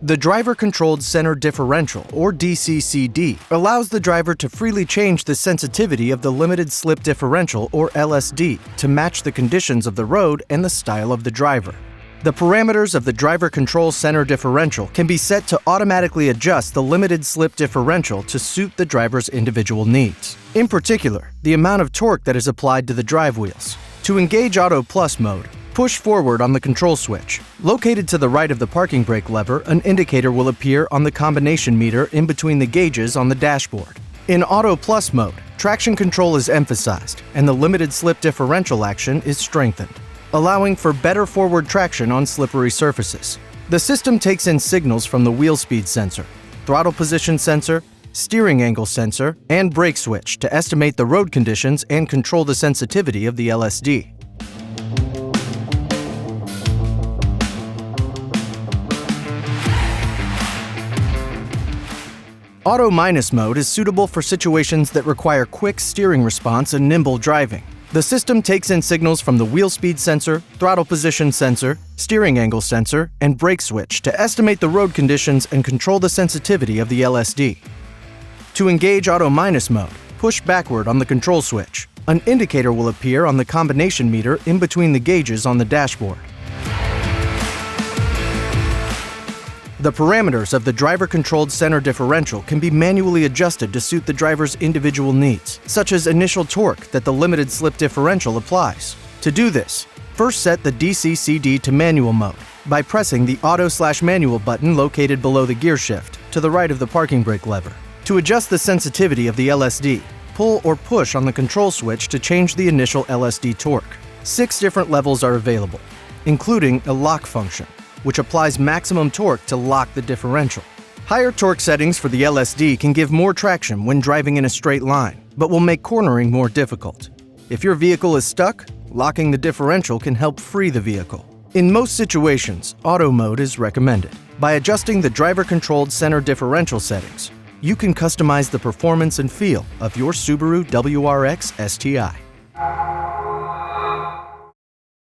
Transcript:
The driver-controlled center differential, or DCCD, allows the driver to freely change the sensitivity of the limited slip differential, or LSD, to match the conditions of the road and the style of the driver. The parameters of the driver control center differential can be set to automatically adjust the limited slip differential to suit the driver's individual needs. In particular, the amount of torque that is applied to the drive wheels. To engage Auto Plus mode, push forward on the control switch. Located to the right of the parking brake lever, an indicator will appear on the combination meter in between the gauges on the dashboard. In Auto Plus mode, traction control is emphasized and the limited slip differential action is strengthened, allowing for better forward traction on slippery surfaces. The system takes in signals from the wheel speed sensor, throttle position sensor, steering angle sensor, and brake switch to estimate the road conditions and control the sensitivity of the LSD. Auto minus mode is suitable for situations that require quick steering response and nimble driving. The system takes in signals from the wheel speed sensor, throttle position sensor, steering angle sensor, and brake switch to estimate the road conditions and control the sensitivity of the LSD. To engage Auto minus mode, push backward on the control switch. An indicator will appear on the combination meter in between the gauges on the dashboard. The parameters of the driver-controlled center differential can be manually adjusted to suit the driver's individual needs, such as initial torque that the limited slip differential applies. To do this, first set the DCCD to manual mode by pressing the Auto/Manual button located below the gear shift to the right of the parking brake lever. To adjust the sensitivity of the LSD, pull or push on the control switch to change the initial LSD torque. 6 different levels are available, including a lock function, which applies maximum torque to lock the differential. Higher torque settings for the LSD can give more traction when driving in a straight line, but will make cornering more difficult. If your vehicle is stuck, locking the differential can help free the vehicle. In most situations, auto mode is recommended. By adjusting the driver-controlled center differential settings, you can customize the performance and feel of your Subaru WRX STI.